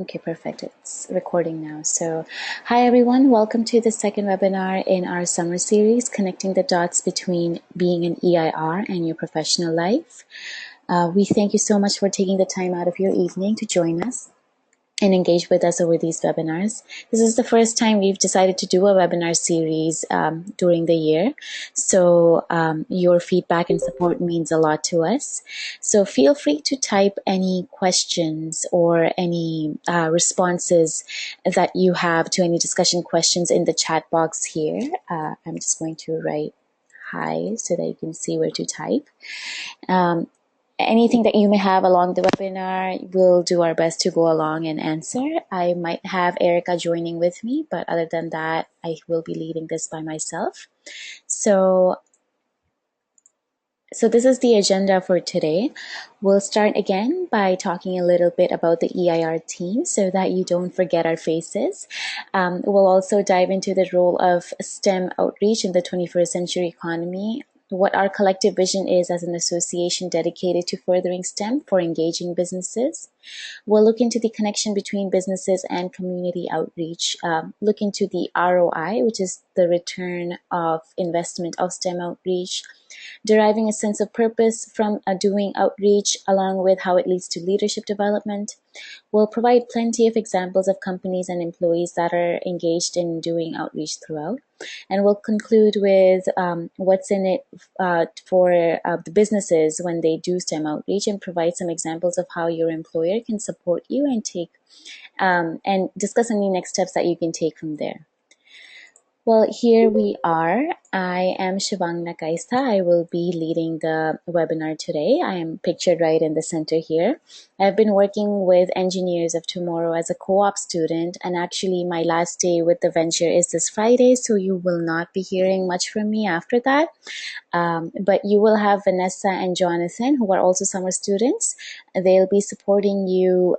Okay, perfect. It's recording now. So, hi everyone. Welcome to the second webinar in our summer series, Connecting the Dots Between Being an EIR and Your Professional Life. We thank you so much for taking the time out of your evening to join us and engage with us over these webinars. This is the first time we've decided to do a webinar series during the year. So your feedback and support means a lot to us. So feel free to type any questions or any responses that you have to any discussion questions in the chat box here. I'm just going to write hi so that you can see where to type. Anything that you may have along the webinar, we'll do our best to go along and answer. I might have Erica joining with me, but other than that, I will be leading this by myself. So this is the agenda for today. We'll start again by talking a little bit about the EIR team so that you don't forget our faces. We'll also dive into the role of STEM outreach in the 21st century economy, what our collective vision is as an association dedicated to furthering STEM for engaging businesses. We'll look into the connection between businesses and community outreach, look into the ROI, which is the return of investment of STEM outreach, deriving a sense of purpose from doing outreach, along with how it leads to leadership development. We'll provide plenty of examples of companies and employees that are engaged in doing outreach throughout. And we'll conclude with what's in it for the businesses when they do STEM outreach, and provide some examples of how your employer can support you and take and discuss any next steps that you can take from there. Well, here we are. I am Shivang Nakaista. I will be leading the webinar today. I am pictured right in the center here. I've been working with Engineers of Tomorrow as a co-op student, and actually my last day with the venture is this Friday, so you will not be hearing much from me after that. But you will have Vanessa and Jonathan, who are also summer students. They'll be supporting you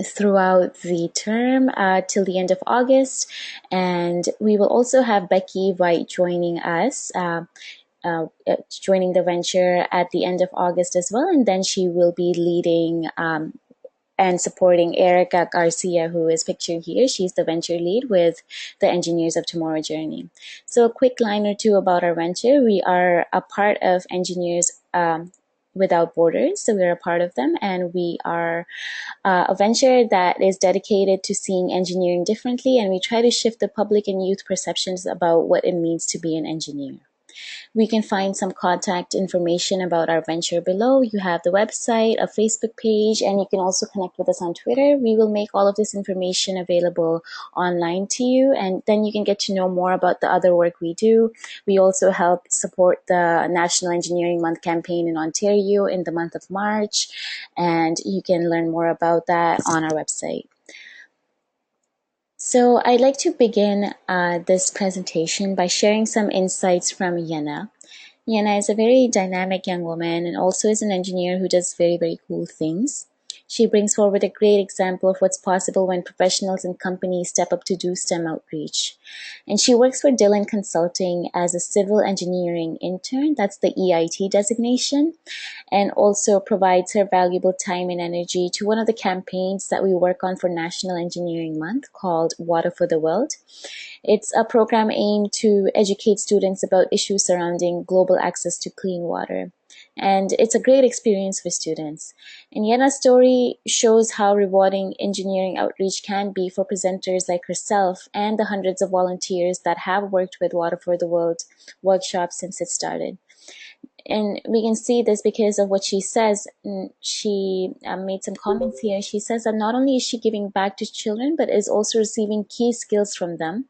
throughout the term till the end of August, and we will also have Becky White joining us, joining the venture at the end of August as well, and then she will be leading and supporting Erica Garcia, who is pictured here. She's the venture lead with the Engineers of Tomorrow journey. So a quick line or two about our venture. We are a part of Engineers Without Borders, so we're a part of them, and we are a venture that is dedicated to seeing engineering differently, and we try to shift the public and youth perceptions about what it means to be an engineer. We can find some contact information about our venture below. You have the website, a Facebook page, and you can also connect with us on Twitter. We will make all of this information available online to you, and then you can get to know more about the other work we do. We also help support the National Engineering Month campaign in Ontario in the month of March, and you can learn more about that on our website. So I'd like to begin this presentation by sharing some insights from Yenna. Yenna is a very dynamic young woman and also is an engineer who does very, very cool things. She brings forward a great example of what's possible when professionals and companies step up to do STEM outreach. And she works for Dillon Consulting as a civil engineering intern, that's the EIT designation, and also provides her valuable time and energy to one of the campaigns that we work on for National Engineering Month called Water for the World. It's a program aimed to educate students about issues surrounding global access to clean water. And it's a great experience for students. And Yenna's story shows how rewarding engineering outreach can be for presenters like herself and the hundreds of volunteers that have worked with Water for the World workshops since it started. And we can see this because of what she says. She made some comments here. She says that not only is she giving back to children, but is also receiving key skills from them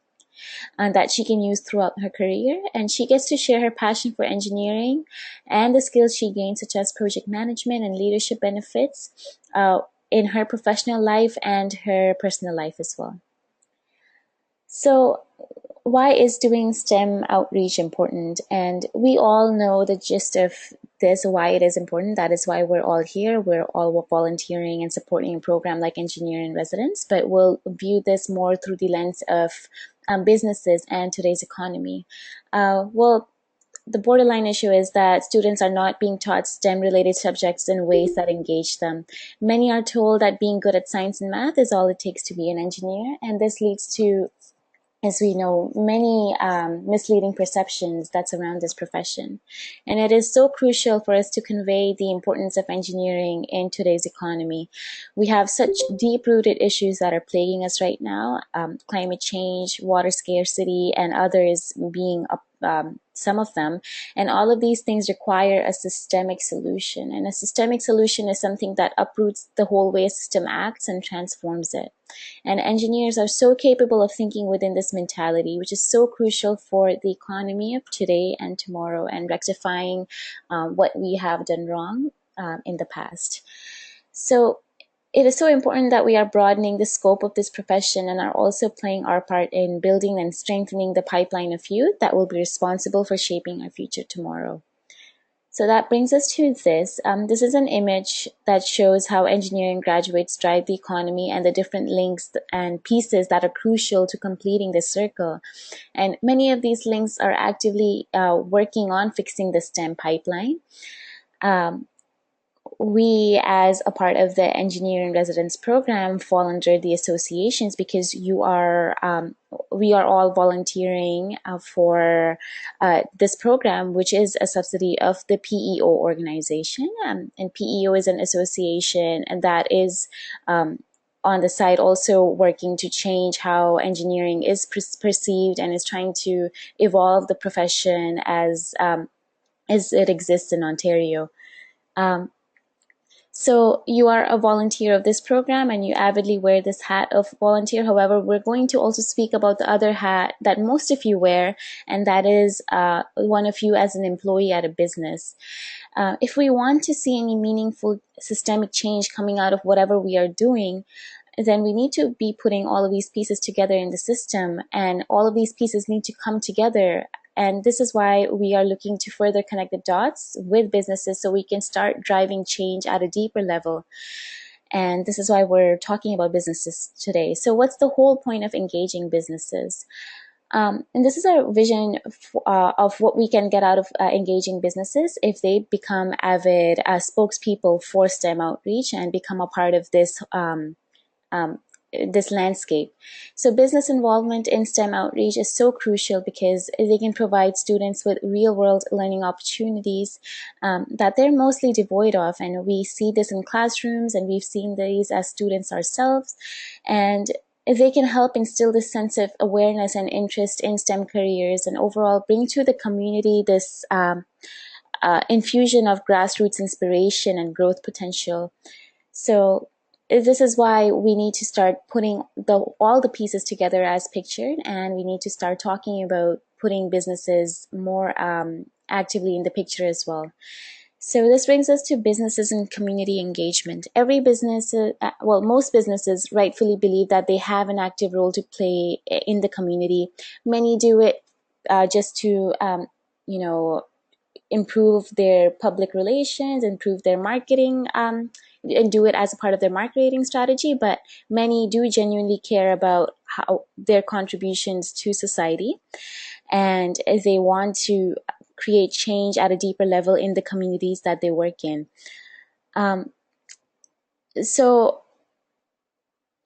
that she can use throughout her career. And she gets to share her passion for engineering and the skills she gained, such as project management and leadership benefits in her professional life and her personal life as well. So why is doing STEM outreach important? And we all know the gist of this, why it is important. That is why we're all here. We're all volunteering and supporting a program like Engineer in Residence, but we'll view this more through the lens of businesses and today's economy. Well, the borderline issue is that students are not being taught STEM related subjects in ways that engage them. Many are told that being good at science and math is all it takes to be an engineer, and this leads to, as we know, many misleading perceptions that surround this profession. And it is so crucial for us to convey the importance of engineering in today's economy. We have such deep-rooted issues that are plaguing us right now, climate change, water scarcity, and others being some of them. And all of these things require a systemic solution. And a systemic solution is something that uproots the whole way a system acts and transforms it. And engineers are so capable of thinking within this mentality, which is so crucial for the economy of today and tomorrow, and rectifying what we have done wrong in the past. So it is so important that we are broadening the scope of this profession and are also playing our part in building and strengthening the pipeline of youth that will be responsible for shaping our future tomorrow. So that brings us to this. This is an image that shows how engineering graduates drive the economy and the different links and pieces that are crucial to completing this circle. And many of these links are actively working on fixing the STEM pipeline. We, as a part of the engineering residence program, fall under the associations because we are all volunteering for this program, which is a subsidy of the PEO organization. And PEO is an association, and that is on the side also working to change how engineering is perceived and is trying to evolve the profession as it exists in Ontario. So you are a volunteer of this program and you avidly wear this hat of volunteer. However, we're going to also speak about the other hat that most of you wear, and that is one of you as an employee at a business. If we want to see any meaningful systemic change coming out of whatever we are doing, then we need to be putting all of these pieces together in the system, and all of these pieces need to come together. And this is why we are looking to further connect the dots with businesses so we can start driving change at a deeper level. And this is why we're talking about businesses today. So what's the whole point of engaging businesses? And this is our vision of what we can get out of engaging businesses if they become avid spokespeople for STEM outreach and become a part of this landscape. So business involvement in STEM outreach is so crucial because they can provide students with real-world learning opportunities that they're mostly devoid of. And we see this in classrooms, and we've seen these as students ourselves. And they can help instill this sense of awareness and interest in STEM careers and overall bring to the community this infusion of grassroots inspiration and growth potential. So this is why we need to start putting all the pieces together as pictured, and we need to start talking about putting businesses more actively in the picture as well. So this brings us to businesses and community engagement. Every business, most businesses rightfully believe that they have an active role to play in the community. Many do it just to, improve their public relations, improve their marketing, and do it as a part of their marketing strategy. But many do genuinely care about how their contributions to society, and they want to create change at a deeper level in the communities that they work in.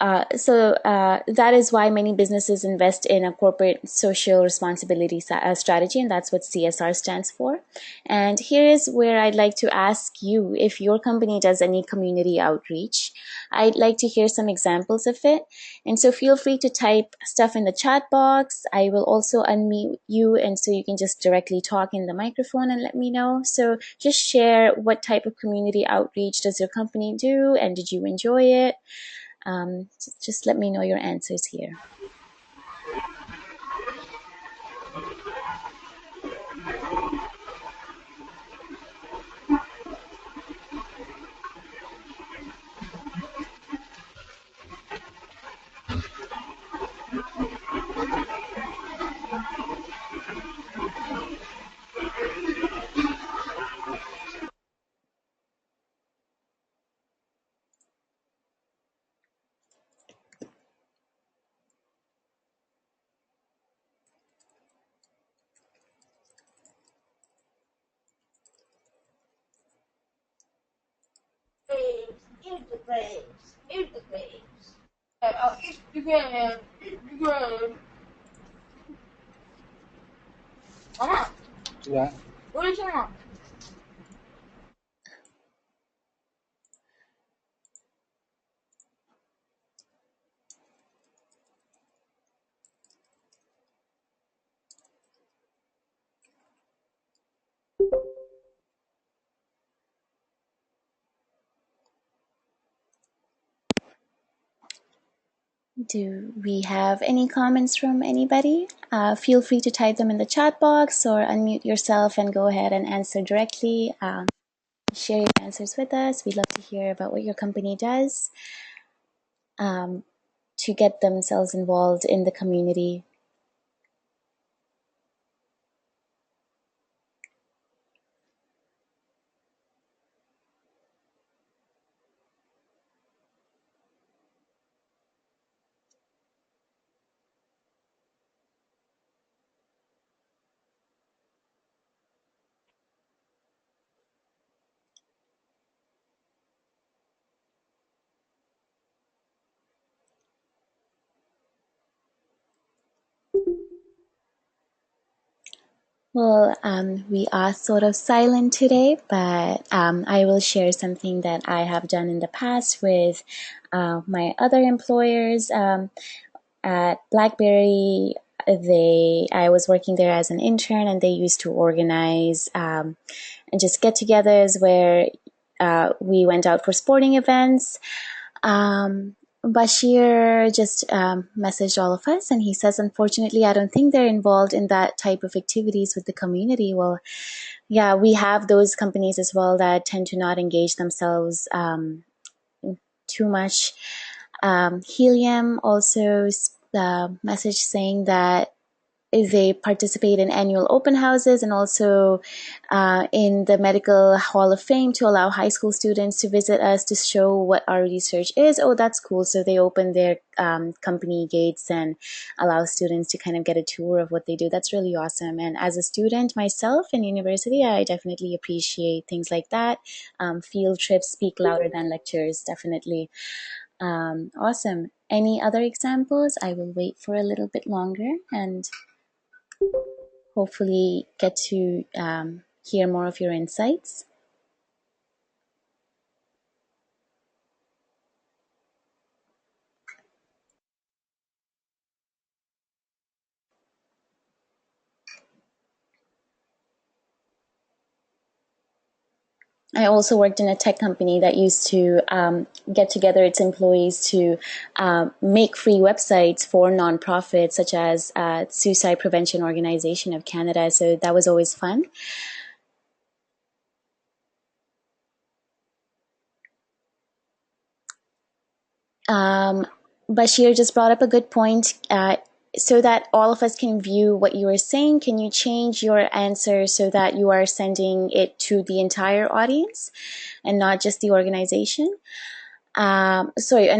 That is why many businesses invest in a corporate social responsibility strategy, and that's what CSR stands for. And here is where I'd like to ask you if your company does any community outreach. I'd like to hear some examples of it. And so feel free to type stuff in the chat box. I will also unmute you, and so you can just directly talk in the microphone and let me know. So just share what type of community outreach does your company do, and did you enjoy it? Just let me know your answers here. grapes. Eat the grapes. I'll eat the grapes. Eat the grapes. Mama, Yeah. what is that? Do we have any comments from anybody? Feel free to type them in the chat box or unmute yourself and go ahead and answer directly. Share your answers with us. We'd love to hear about what your company does um, to get themselves involved in the community. Well, we are sort of silent today, but I will share something that I have done in the past with my other employers. At BlackBerry, I was working there as an intern, and they used to organize and just get-togethers where we went out for sporting events. Bashir just messaged all of us, and he says, unfortunately, I don't think they're involved in that type of activities with the community. Well, yeah, we have those companies as well that tend to not engage themselves too much. Helium also message saying that they participate in annual open houses and also in the Medical Hall of Fame to allow high school students to visit us to show what our research is. Oh, that's cool. So they open their company gates and allow students to kind of get a tour of what they do. That's really awesome. And as a student myself in university, I definitely appreciate things like that. Field trips speak louder than lectures, definitely. Awesome. Any other examples? I will wait for a little bit longer and hopefully get to hear more of your insights. I also worked in a tech company that used to get together its employees to make free websites for nonprofits such as Suicide Prevention Organization of Canada. So that was always fun. Bashir just brought up a good point. So that all of us can view what you are saying, can you change your answer so that you are sending it to the entire audience and not just the organization? And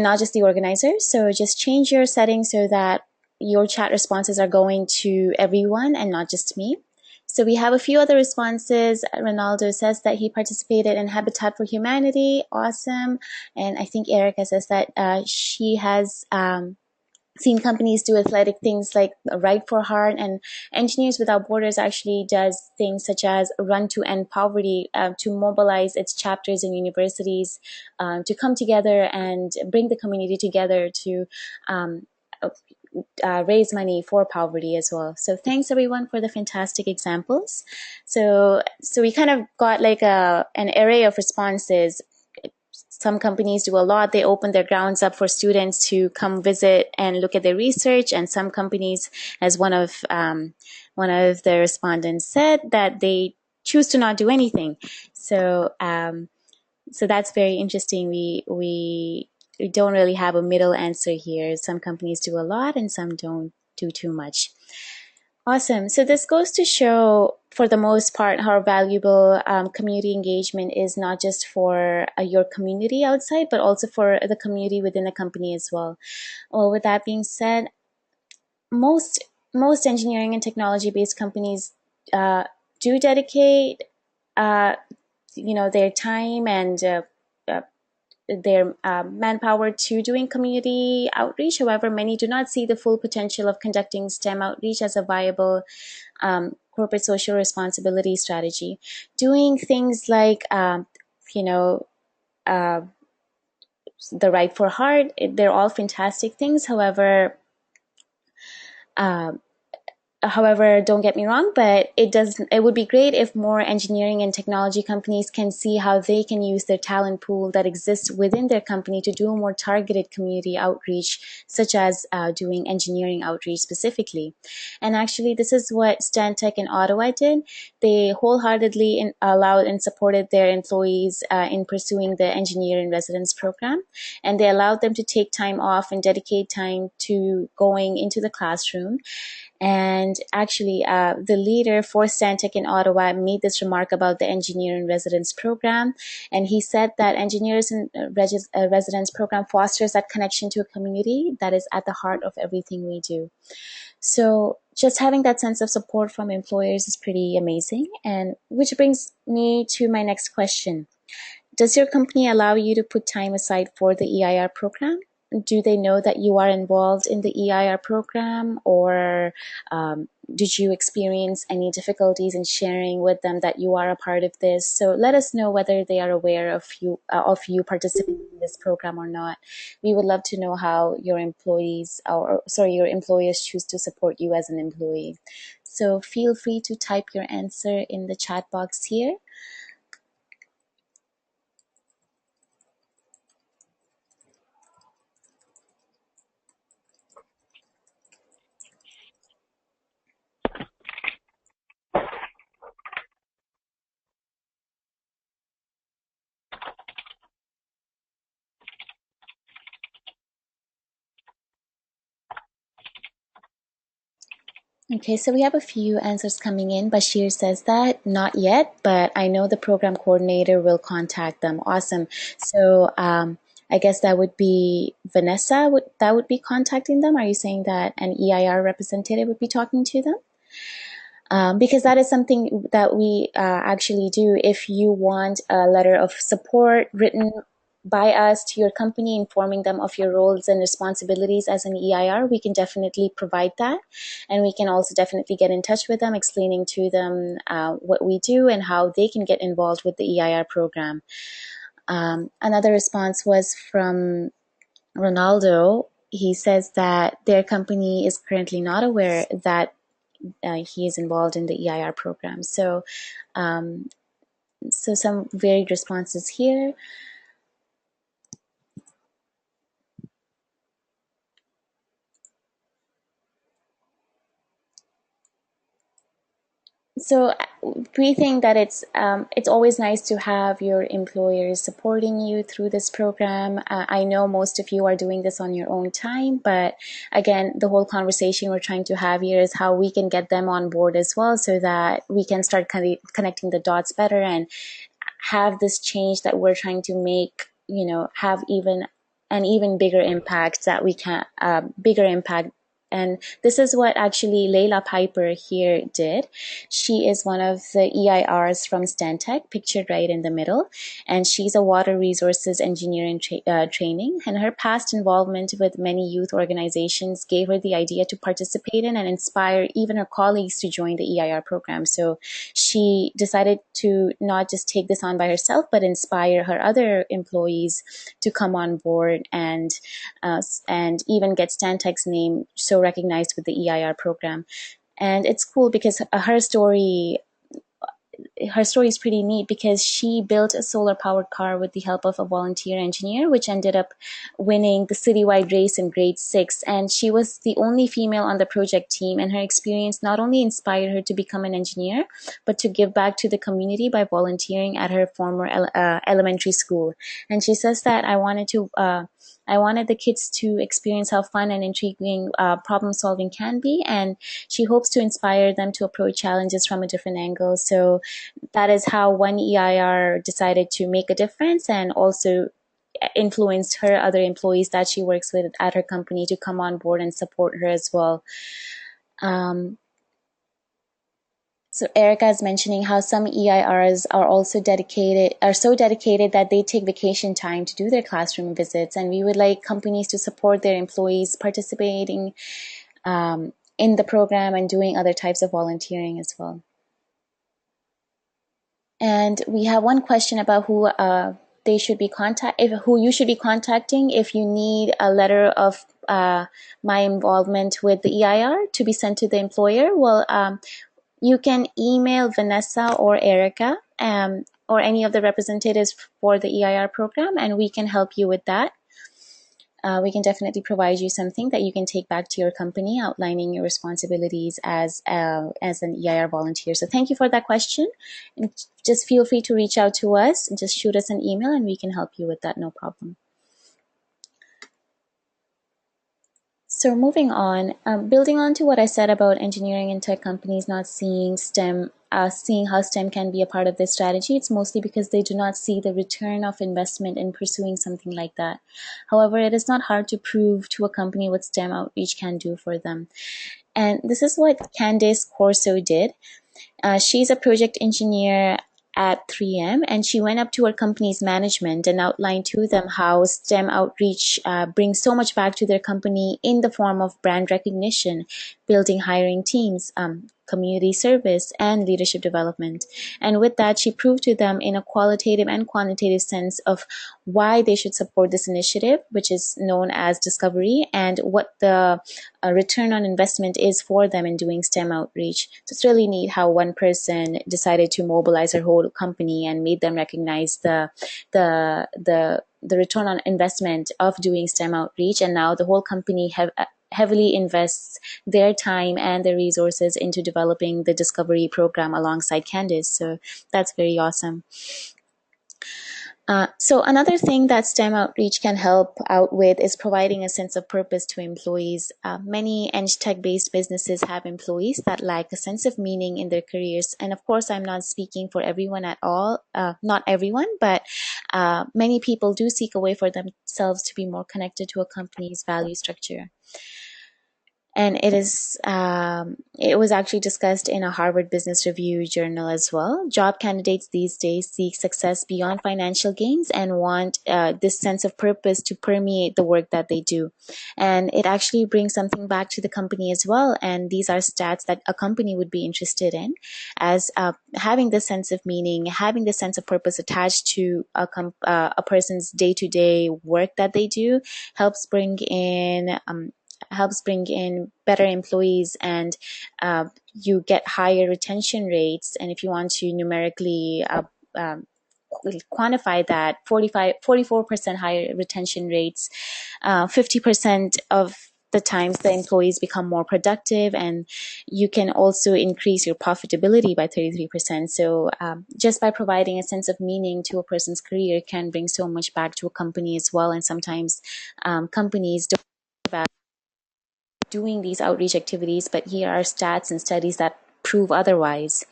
not just the organizers. So just change your settings so that your chat responses are going to everyone and not just me. So we have a few other responses. Ronaldo says that he participated in Habitat for Humanity. Awesome. And I think Erica says that she has seen companies do athletic things like Ride for Heart, and Engineers Without Borders actually does things such as Run to End Poverty to mobilize its chapters in universities to come together and bring the community together to um, raise money for poverty as well. So thanks everyone for the fantastic examples. So we kind of got like an array of responses. Some companies do a lot. They open their grounds up for students to come visit and look at their research. And some companies, as one of the respondents said, that they choose to not do anything. So that's very interesting. We don't really have a middle answer here. Some companies do a lot, and some don't do too much. Awesome. So this goes to show, for the most part, how valuable community engagement is, not just for your community outside, but also for the community within the company as well. Well, with that being said, most engineering and technology-based companies do dedicate, their time and their manpower to doing community outreach. However, many do not see the full potential of conducting STEM outreach as a viable corporate social responsibility strategy. Doing things like, you know, uh, the right for heart, they're all fantastic things. Uh, However, don't get me wrong, but it would be great if more engineering and technology companies can see how they can use their talent pool that exists within their company to do more targeted community outreach, such as doing engineering outreach specifically. And actually, this is what Stantec in Ottawa did. They wholeheartedly allowed and supported their employees in pursuing the engineer in residence program, and they allowed them to take time off and dedicate time to going into the classroom. And actually, the leader for Stantec in Ottawa made this remark about the engineer in residence program. And he said that engineers in residence program fosters that connection to a community that is at the heart of everything we do. So just having that sense of support from employers is pretty amazing. And which brings me to my next question. Does your company allow you to put time aside for the EIR program? Do they know that you are involved in the EIR program, or did you experience any difficulties in sharing with them that you are a part of this? So let us know whether they are aware of you participating in this program or not. We would love to know how your employees, or sorry, your employers choose to support you as an employee. So feel free to type your answer in the chat box here. Okay, so we have a few answers coming in. Bashir says that not yet, but I know the program coordinator will contact them. Awesome. So I guess that would be Vanessa. That would be contacting them? Are you saying that an EIR representative would be talking to them? Because that is something that we actually do. If you want a letter of support written by us to your company, informing them of your roles and responsibilities as an EIR, we can definitely provide that. And we can also definitely get in touch with them, explaining to them what we do and how they can get involved with the EIR program. Another response was from Ronaldo. He says that their company is currently not aware that he is involved in the EIR program. So, so some varied responses here. So we think that it's always nice to have your employers supporting you through this program. I know most of you are doing this on your own time, but again, the whole conversation we're trying to have here is how we can get them on board as well, so that we can start connecting the dots better and have this change that we're trying to make, have an even bigger impact, that we can bigger impact. And this is what actually Layla Piper here did. She is one of the EIRs from Stantec, pictured right in the middle. And she's a water resources engineer in training. And her past involvement with many youth organizations gave her the idea to participate in and inspire even her colleagues to join the EIR program. So she decided to not just take this on by herself, but inspire her other employees to come on board and even get Stantec's name so recognized with the EIR program. And it's cool because her story is pretty neat, because she built a solar powered car with the help of a volunteer engineer, which ended up winning the citywide race in grade 6. And she was the only female on the project team, and her experience not only inspired her to become an engineer, but to give back to the community by volunteering at her former elementary school. And she says that I wanted the kids to experience how fun and intriguing problem solving can be, and she hopes to inspire them to approach challenges from a different angle. So that is how one EIR decided to make a difference, and also influenced her other employees that she works with at her company to come on board and support her as well. So Erica is mentioning how some EIRs are so dedicated that they take vacation time to do their classroom visits, and we would like companies to support their employees participating in the program and doing other types of volunteering as well. And we have one question about who you should be contacting if you need a letter of my involvement with the EIR to be sent to the employer. Well, you can email Vanessa or Erica or any of the representatives for the EIR program, and we can help you with that. We can definitely provide you something that you can take back to your company, outlining your responsibilities as an EIR volunteer. So thank you for that question. And just feel free to reach out to us and just shoot us an email, and we can help you with that, no problem. So moving on, building on to what I said about engineering and tech companies not seeing seeing how STEM can be a part of their strategy, it's mostly because they do not see the return of investment in pursuing something like that. However, it is not hard to prove to a company what STEM outreach can do for them. And this is what Candace Corso did. She's a project engineer at 3M, and she went up to her company's management and outlined to them how STEM outreach brings so much back to their company in the form of brand recognition, building hiring teams, community service, and leadership development. And with that, she proved to them in a qualitative and quantitative sense of why they should support this initiative, which is known as Discovery, and what the return on investment is for them in doing STEM outreach. So it's really neat how one person decided to mobilize her whole company and made them recognize the return on investment of doing STEM outreach, and now the whole company heavily invests their time and their resources into developing the Discovery program alongside Candace. So that's very awesome. So another thing that STEM outreach can help out with is providing a sense of purpose to employees. Many tech-based businesses have employees that lack a sense of meaning in their careers. And of course, I'm not speaking for everyone at all, not everyone, but many people do seek a way for themselves to be more connected to a company's value structure. And it was actually discussed in a Harvard Business Review journal as well. Job candidates these days seek success beyond financial gains and want this sense of purpose to permeate the work that they do. And it actually brings something back to the company as well. And these are stats that a company would be interested in, as having this sense of meaning, having this sense of purpose attached to a person's day-to-day work that they do helps bring in better employees, and you get higher retention rates. And if you want to numerically quantify that, 44% higher retention rates, 50% of the times the employees become more productive, and you can also increase your profitability by 33%. So just by providing a sense of meaning to a person's career can bring so much back to a company as well. And sometimes companies don't about doing these outreach activities, but here are stats and studies that prove otherwise.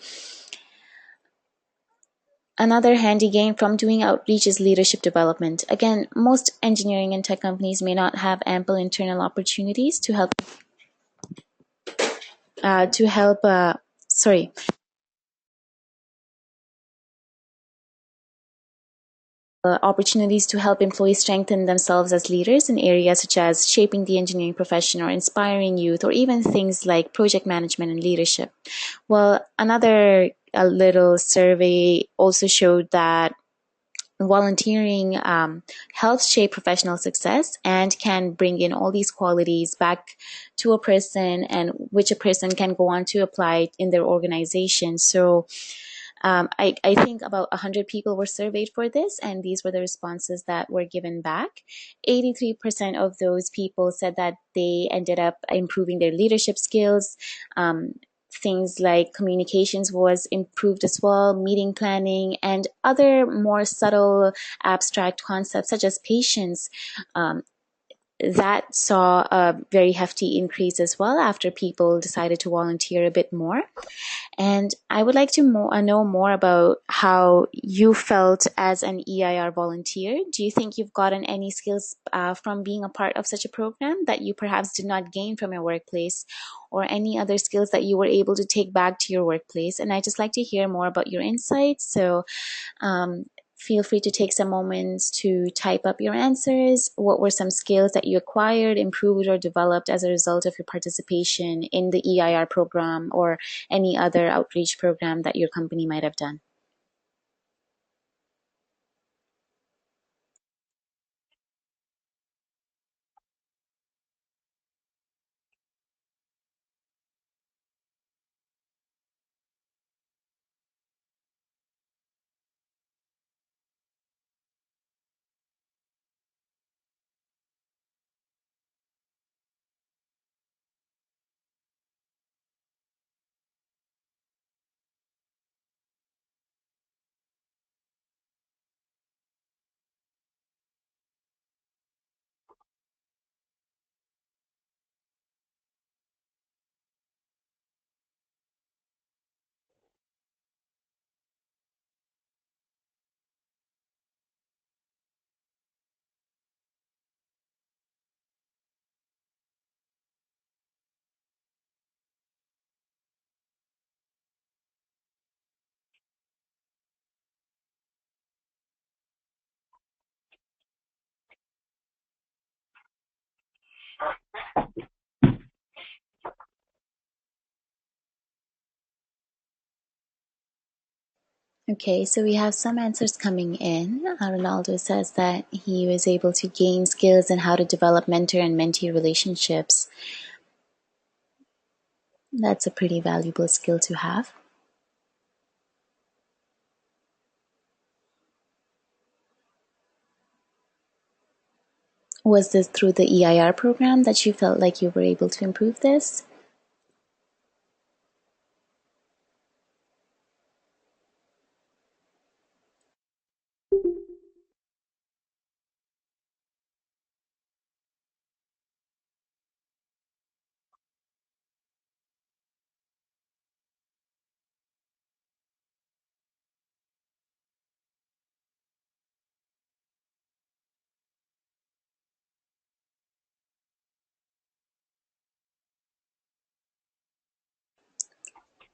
Another handy gain from doing outreach is leadership development. Again, most engineering and tech companies may not have ample internal opportunities to help opportunities to help employees strengthen themselves as leaders in areas such as shaping the engineering profession or inspiring youth, or even things like project management and leadership. Well, another little survey also showed that volunteering helps shape professional success and can bring in all these qualities back to a person, and which a person can go on to apply in their organization. So I think about 100 people were surveyed for this, and these were the responses that were given back. 83% of those people said that they ended up improving their leadership skills. Things like communications was improved as well, meeting planning, and other more subtle abstract concepts such as patience that saw a very hefty increase as well after people decided to volunteer a bit more. And I would like to know more about how you felt as an EIR volunteer. Do you think you've gotten any skills from being a part of such a program that you perhaps did not gain from your workplace, or any other skills that you were able to take back to your workplace? And I'd just like to hear more about your insights. So um, feel free to take some moments to type up your answers. What were some skills that you acquired, improved, or developed as a result of your participation in the EIR program or any other outreach program that your company might have done? Okay, so we have some answers coming in. Ronaldo says that he was able to gain skills in how to develop mentor and mentee relationships. That's a pretty valuable skill to have. Was this through the EIR program that you felt like you were able to improve this?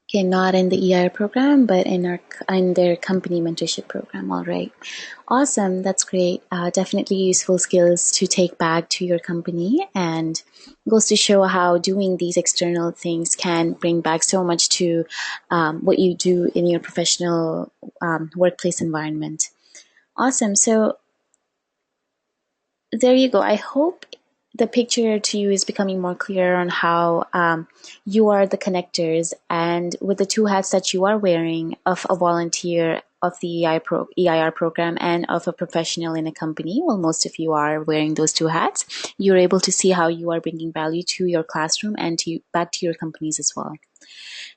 Okay, not in the EIR program, but in their company mentorship program. All right, awesome. That's great. Definitely useful skills to take back to your company, and goes to show how doing these external things can bring back so much to what you do in your professional workplace environment. Awesome. So there you go. I hope the picture to you is becoming more clear on how you are the connectors, and with the two hats that you are wearing of a volunteer of the EIR program and of a professional in a company. Well, most of you are wearing those two hats. You're able to see how you are bringing value to your classroom and back to your companies as well.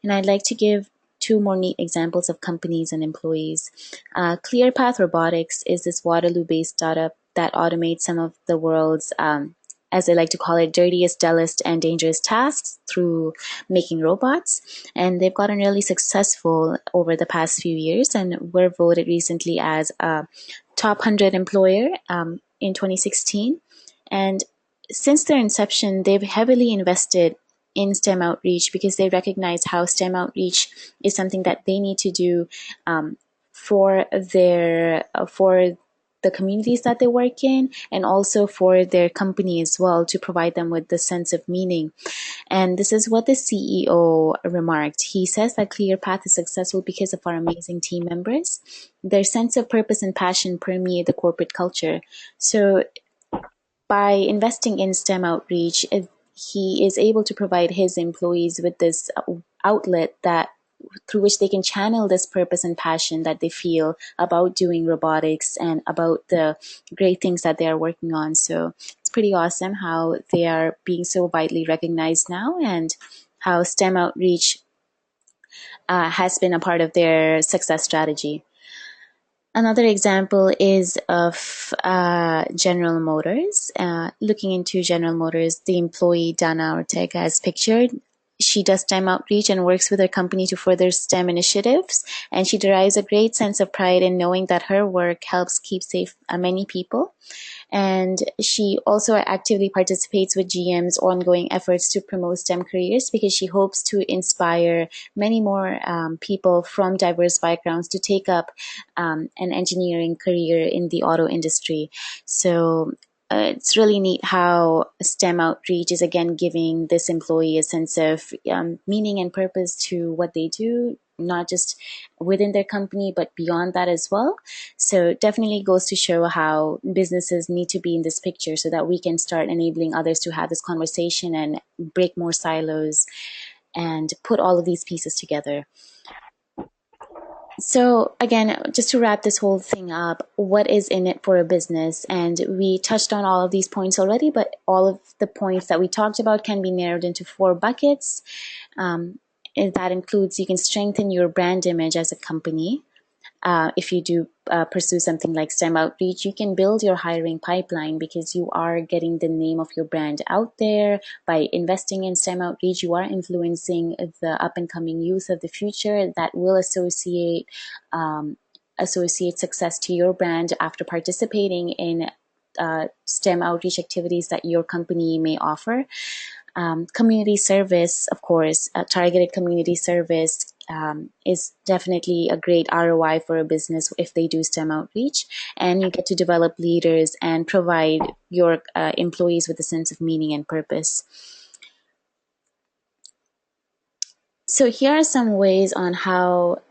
And I'd like to give two more neat examples of companies and employees. ClearPath Robotics is this Waterloo-based startup that automates some of the world's, as they like to call it, dirtiest, dullest, and dangerous tasks through making robots. And they've gotten really successful over the past few years, and were voted recently as a top 100 employer in 2016. And since their inception, they've heavily invested in STEM outreach because they recognize how STEM outreach is something that they need to do for the communities that they work in, and also for their company as well, to provide them with the sense of meaning. And this is what the CEO remarked. He says that ClearPath is successful because of our amazing team members. Their sense of purpose and passion permeate the corporate culture. So by investing in STEM outreach, he is able to provide his employees with this outlet that through which they can channel this purpose and passion that they feel about doing robotics and about the great things that they are working on. So it's pretty awesome how they are being so widely recognized now, and how STEM outreach has been a part of their success strategy. Another example is of General Motors. Looking into General Motors, the employee Dana Ortega as pictured. She does STEM outreach and works with her company to further STEM initiatives, and she derives a great sense of pride in knowing that her work helps keep safe many people. And she also actively participates with GM's ongoing efforts to promote STEM careers because she hopes to inspire many more people from diverse backgrounds to take up an engineering career in the auto industry. So it's really neat how STEM outreach is again giving this employee a sense of meaning and purpose to what they do, not just within their company, but beyond that as well. So definitely goes to show how businesses need to be in this picture so that we can start enabling others to have this conversation and break more silos and put all of these pieces together. So again, just to wrap this whole thing up, what is in it for a business? And we touched on all of these points already, but all of the points that we talked about can be narrowed into 4 buckets. And that includes, you can strengthen your brand image as a company. If you do pursue something like STEM outreach, you can build your hiring pipeline because you are getting the name of your brand out there. By investing in STEM outreach, you are influencing the up and coming youth of the future that will associate success to your brand after participating in STEM outreach activities that your company may offer. Community service, of course, targeted community service is definitely a great ROI for a business if they do STEM outreach. And you get to develop leaders and provide your employees with a sense of meaning and purpose. So here are some ways on how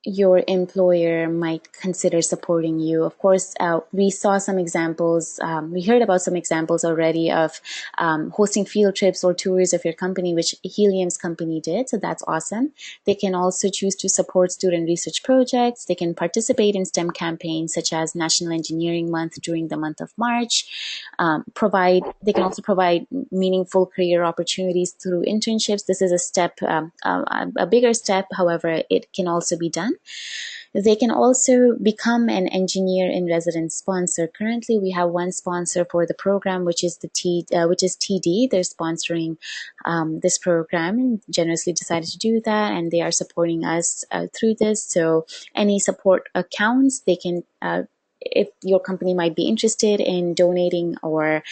your employer might consider supporting you. Of course, we saw some examples, we heard about some examples already of hosting field trips or tours of your company, which Helium's company did, so that's awesome. They can also choose to support student research projects. They can participate in STEM campaigns such as National Engineering Month during the month of March. They can also provide meaningful career opportunities through internships. This is a step, a bigger step, however, it can also be done. They can also become an engineer in residence sponsor. Currently, we have one sponsor for the program, which is TD. They're sponsoring this program and generously decided to do that, and they are supporting us through this. So any support accounts, they can if your company might be interested in donating or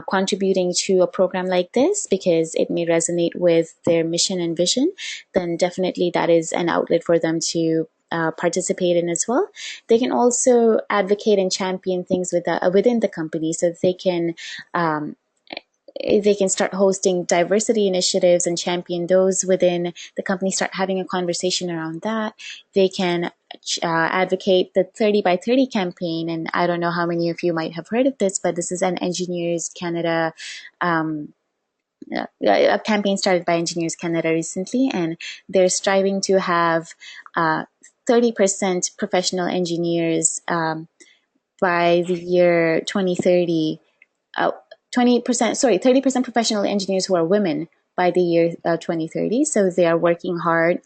contributing to a program like this because it may resonate with their mission and vision, then definitely that is an outlet for them to participate in as well. They can also advocate and champion things within the company, so that they can start hosting diversity initiatives and champion those within the company, start having a conversation around that. They can advocate the 30 by 30 campaign. And I don't know how many of you might have heard of this, but this is an Engineers Canada a campaign started by Engineers Canada recently, and they're striving to have 30% professional engineers by the year 2030. 30% professional engineers who are women by the year 2030. So they are working hard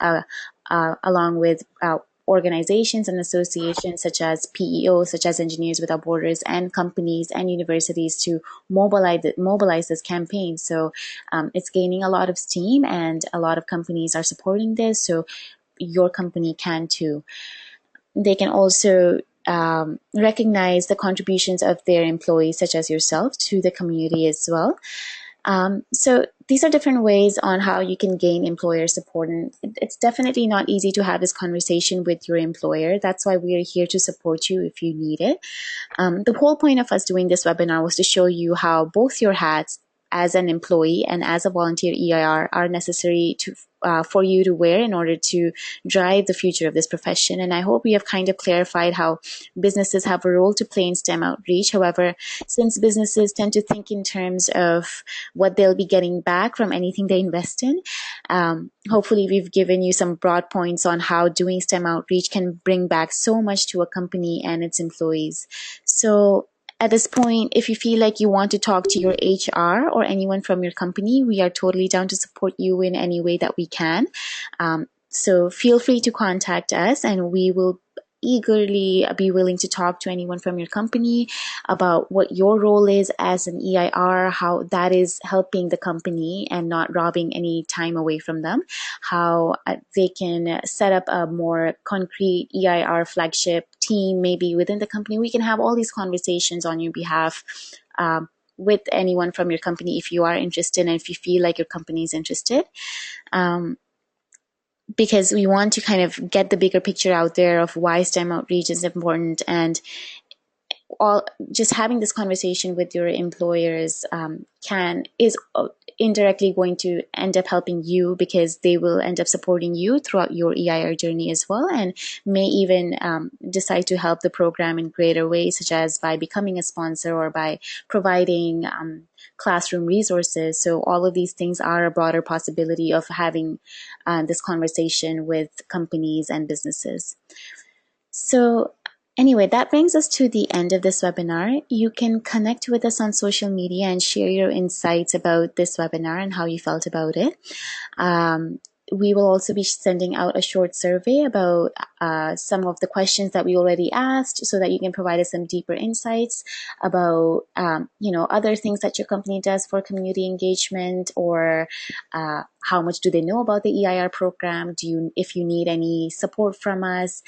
along with organizations and associations such as PEO, such as Engineers Without Borders, and companies and universities to mobilize this campaign. So it's gaining a lot of steam, and a lot of companies are supporting this. So your company can too. They can also recognize the contributions of their employees, such as yourself, to the community as well. So these are different ways on how you can gain employer support. And it's definitely not easy to have this conversation with your employer. That's why we are here to support you if you need it. The whole point of us doing this webinar was to show you how both your hats as an employee and as a volunteer EIR are necessary for you to wear in order to drive the future of this profession. And I hope we have kind of clarified how businesses have a role to play in STEM outreach. However, since businesses tend to think in terms of what they'll be getting back from anything they invest in, hopefully we've given you some broad points on how doing STEM outreach can bring back so much to a company and its employees. So at this point, if you feel like you want to talk to your HR or anyone from your company, we are totally down to support you in any way that we can. So feel free to contact us, and we will eagerly be willing to talk to anyone from your company about what your role is as an EIR, how that is helping the company and not robbing any time away from them, how they can set up a more concrete EIR flagship team maybe within the company. We can have all these conversations on your behalf. With anyone from your company if you are interested and if you feel like your company is interested. Because we want to kind of get the bigger picture out there of why STEM outreach is important, and all just having this conversation with your employers is indirectly going to end up helping you, because they will end up supporting you throughout your EIR journey as well, and may even decide to help the program in greater ways, such as by becoming a sponsor or by providing classroom resources. So all of these things are a broader possibility of having this conversation with companies and businesses. So anyway, that brings us to the end of this webinar. You can connect with us on social media and share your insights about this webinar and how you felt about it. We will also be sending out a short survey about some of the questions that we already asked, so that you can provide us some deeper insights about other things that your company does for community engagement, or how much do they know about the EIR program? If you need any support from us,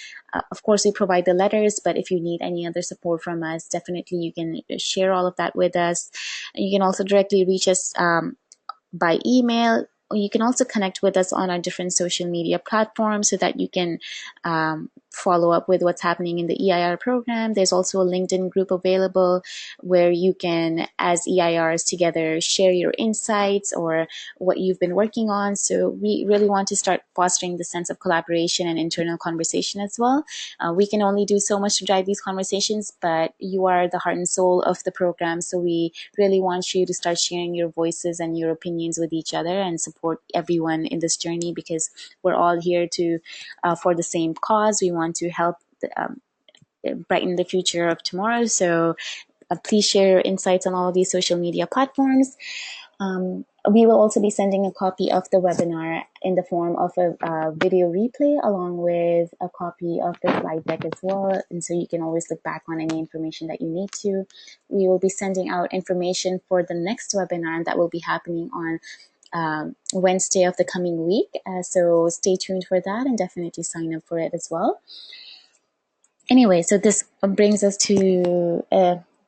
of course we provide the letters, but if you need any other support from us, definitely you can share all of that with us. You can also directly reach us by email. You can also connect with us on our different social media platforms so that you can follow up with what's happening in the EIR program. There's also a LinkedIn group available where you can, as EIRs together, share your insights or what you've been working on. So we really want to start fostering the sense of collaboration and internal conversation as well. We can only do so much to drive these conversations, but you are the heart and soul of the program. So we really want you to start sharing your voices and your opinions with each other and support everyone in this journey, because we're all here to for the same cause. We want to help brighten the future of tomorrow. So please share your insights on all of these social media platforms. We will also be sending a copy of the webinar in the form of a video replay, along with a copy of the slide deck as well. And so you can always look back on any information that you need to. We will be sending out information for the next webinar that will be happening on Wednesday of the coming week. So stay tuned for that and definitely sign up for it as well. Anyway, so this brings us to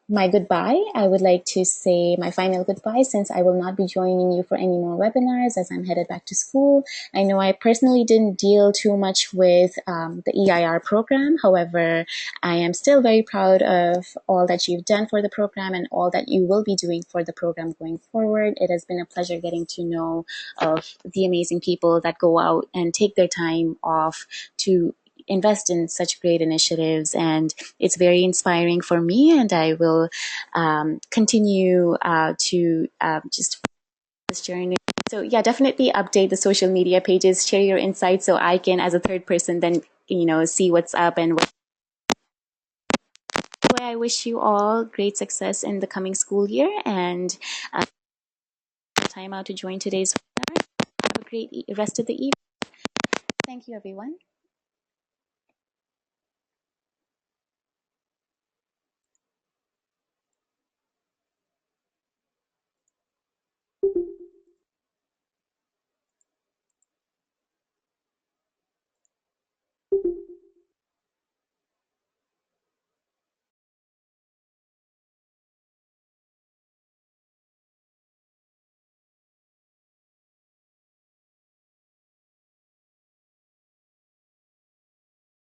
my goodbye. I would like to say my final goodbye, since I will not be joining you for any more webinars as I'm headed back to school. I know I personally didn't deal too much with the EIR program. However, I am still very proud of all that you've done for the program and all that you will be doing for the program going forward. It has been a pleasure getting to know of the amazing people that go out and take their time off to invest in such great initiatives, and it's very inspiring for me, and I will continue to just this journey. So yeah, definitely update the social media pages, share your insights, so I can, as a third person, then see what's up. And I wish you all great success in the coming school year, and time out to join today's webinar. Have a great rest of the evening. Thank you, everyone.